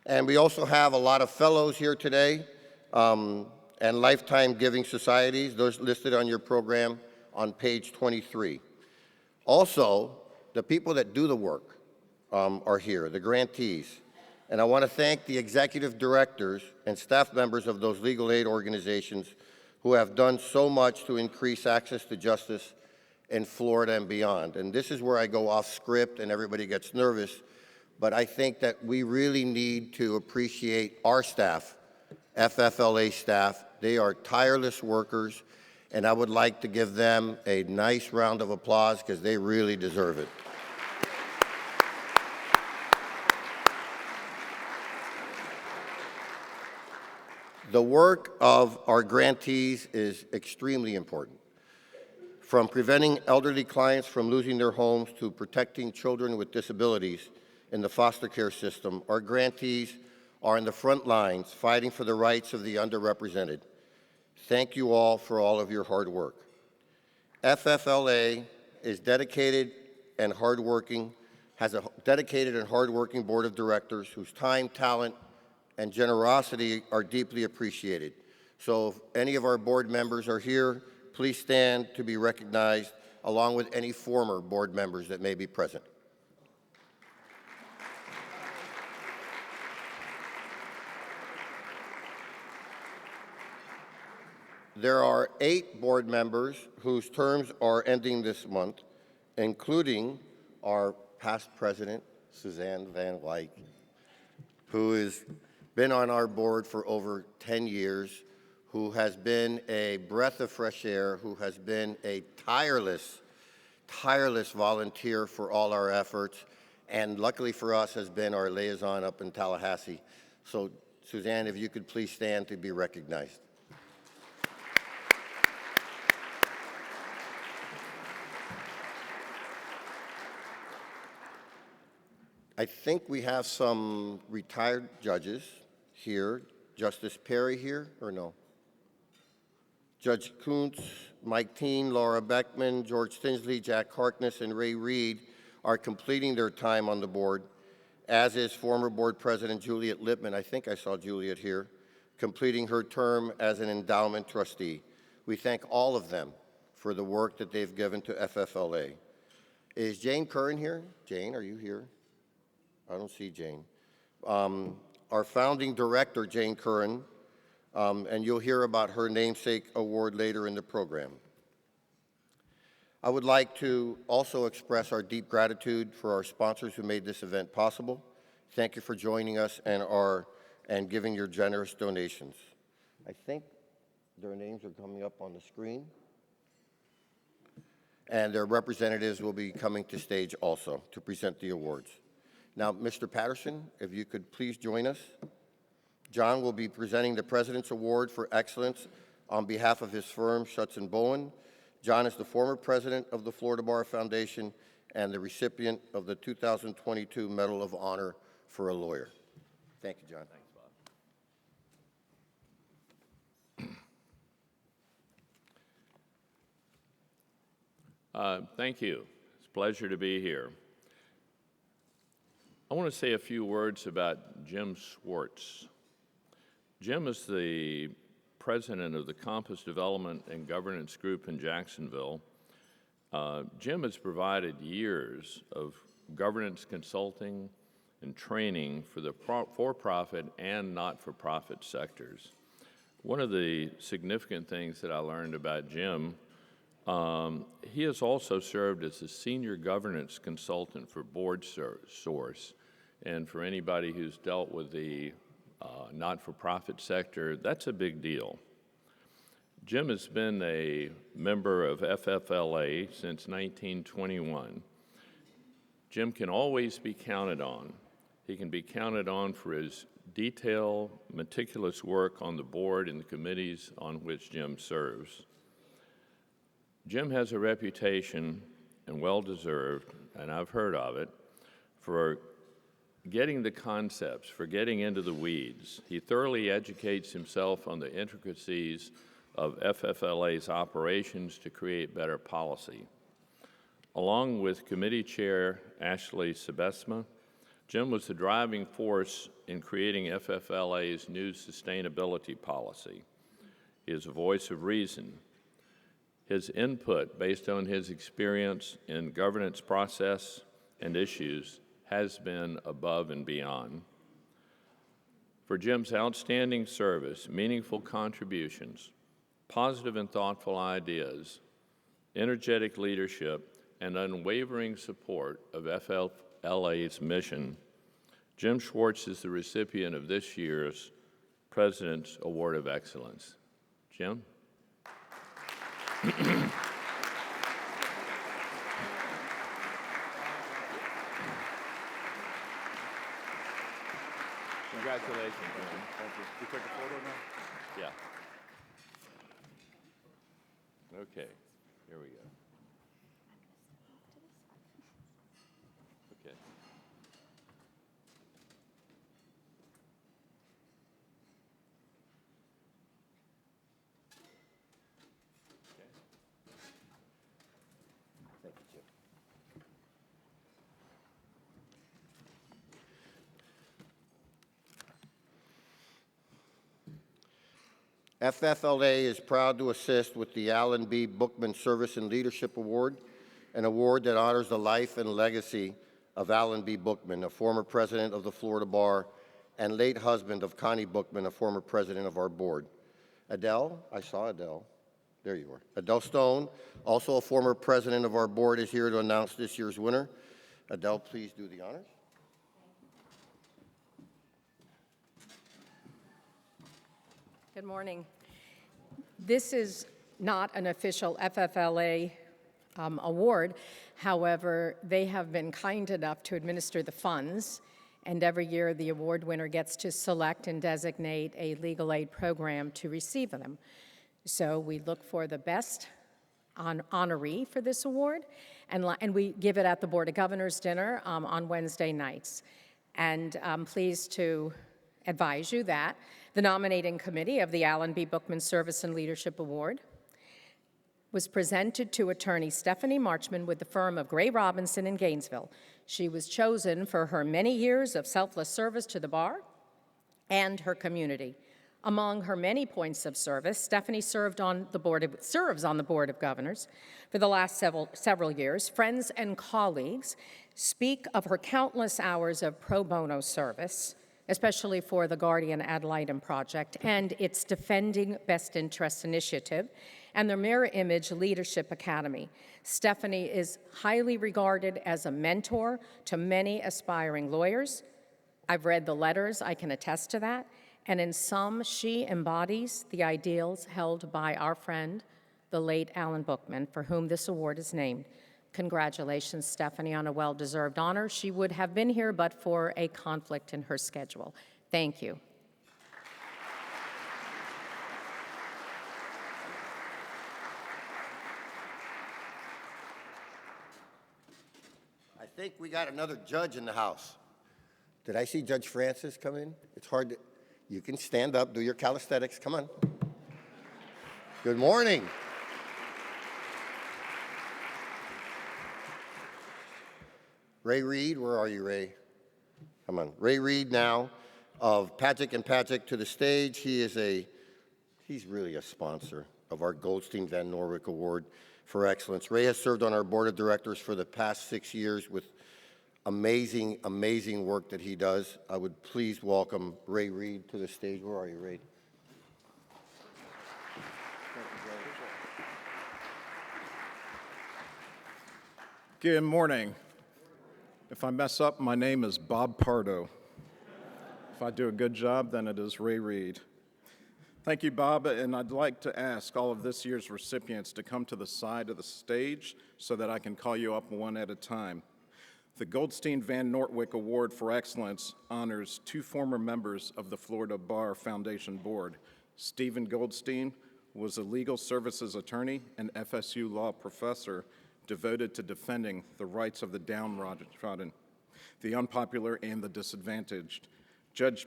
And we also have a lot of fellows here today and lifetime giving societies, those listed on your program on page 23. Also, the people that do the work are here, the grantees. And I want to thank the executive directors and staff members of those legal aid organizations who have done so much to increase access to justice in Florida and beyond. And this is where I go off script and everybody gets nervous, but I think that we really need to appreciate our staff, FFLA staff. They are tireless workers, and I would like to give them a nice round of applause because they really deserve it. The work of our grantees is extremely important. From preventing elderly clients from losing their homes to protecting children with disabilities in the foster care system, our grantees are in the front lines fighting for the rights of the underrepresented. Thank you all for all of your hard work. FFLA is dedicated and hardworking, has a dedicated and hardworking board of directors whose time, talent, and generosity are deeply appreciated. So if any of our board members are here, please stand to be recognized, along with any former board members that may be present. There are 8 board members whose terms are ending this month, including our past president, Suzanne Van Wyk, who has been on our board for over 10 years, who has been a breath of fresh air, who has been a tireless volunteer for all our efforts, and luckily for us has been our liaison up in Tallahassee. So Suzanne, if you could please stand to be recognized. I think we have some retired judges here. Justice Perry here, or no? Judge Kuntz, Mike Teen, Laura Beckman, George Tinsley, Jack Harkness, and Ray Reed are completing their time on the board, as is former board president Juliet Lippman. I think I saw Juliet here, completing her term as an endowment trustee. We thank all of them for the work that they've given to FFLA. Is Jane Curran here? Jane, are you here? I don't see Jane. Our founding director, Jane Curran, and you'll hear about her namesake award later in the program. I would like to also express our deep gratitude for our sponsors who made this event possible. Thank you for joining us and giving your generous donations. I think their names are coming up on the screen, and their representatives will be coming to stage also to present the awards. Now, Mr. Patterson, if you could please join us. John will be presenting the President's Award for Excellence on behalf of his firm, Schutz & Bowen. John is the former president of the Florida Bar Foundation and the recipient of the 2022 Medal of Honor for a Lawyer. Thank you, John. Thanks, Bob. Thank you. It's a pleasure to be here. I want to say a few words about Jim Swartz. Jim is the president of the Compass Development and Governance Group in Jacksonville. Jim has provided years of governance consulting and training for the for-profit and not-for-profit sectors. One of the significant things that I learned about Jim, he has also served as a senior governance consultant for BoardSource. And for anybody who's dealt with the not-for-profit sector, that's a big deal. Jim has been a member of FFLA since 1921. Jim can always be counted on. He can be counted on for his detailed, meticulous work on the board and the committees on which Jim serves. Jim has a reputation, and well-deserved, and I've heard of it, for getting the concepts, for getting into the weeds. He thoroughly educates himself on the intricacies of FFLA's operations to create better policy. Along with Committee Chair Ashley Sebesma, Jim was the driving force in creating FFLA's new sustainability policy. He is a voice of reason. His input, based on his experience in governance process and issues, has been above and beyond. For Jim's outstanding service, meaningful contributions, positive and thoughtful ideas, energetic leadership, and unwavering support of FFLA's mission, Jim Schwartz is the recipient of this year's President's Award of Excellence. Jim? Congratulations, Jim. Thank you. We take a photo now? Yeah. Okay, here we go. Okay. Thank you, Jim. FFLA is proud to assist with the Alan B. Bookman Service and Leadership Award, an award that honors the life and legacy of Alan B. Bookman, a former president of the Florida Bar and late husband of Connie Bookman, a former president of our board. Adele, I saw Adele. There you are. Adele Stone, also a former president of our board, is here to announce this year's winner. Adele, please do the honors. Good morning. This is not an official FFLA award. However, they have been kind enough to administer the funds, and every year the award winner gets to select and designate a legal aid program to receive them. So we look for the best honoree for this award, and we give it at the Board of Governors dinner on Wednesday nights. And I'm pleased to advise you that the nominating committee of the Alan B. Bookman Service and Leadership Award was presented to attorney Stephanie Marchman with the firm of Gray Robinson in Gainesville. She was chosen for her many years of selfless service to the bar and her community. Among her many points of service, Stephanie serves on the Board of Governors for the last several years. Friends and colleagues speak of her countless hours of pro bono service, especially for the Guardian Ad Litem Project and its Defending Best Interests initiative and the Mirror Image Leadership Academy. Stephanie is highly regarded as a mentor to many aspiring lawyers. I've read the letters, I can attest to that, and in some, she embodies the ideals held by our friend, the late Alan Bookman, for whom this award is named. Congratulations, Stephanie, on a well-deserved honor. She would have been here but for a conflict in her schedule. Thank you. I think we got another judge in the house. Did I see Judge Francis come in? It's hard to, you can stand up, do your calisthenics, come on. Good morning. Ray Reed, where are you, Ray? Come on. Ray Reed now of Patrick & Patrick to the stage. He's really a sponsor of our Goldstein Van Norwick Award for Excellence. Ray has served on our board of directors for the past 6 years with amazing, amazing work that he does. I would please welcome Ray Reed to the stage. Where are you, Ray? Good morning. If I mess up, my name is Bob Pardo. If I do a good job, then it is Ray Reed. Thank you, Bob, and I'd like to ask all of this year's recipients to come to the side of the stage so that I can call you up one at a time. The Goldstein Van Norwick Award for Excellence honors 2 former members of the Florida Bar Foundation Board. Stephen Goldstein was a legal services attorney and FSU law professor devoted to defending the rights of the downtrodden, the unpopular, and the disadvantaged. Judge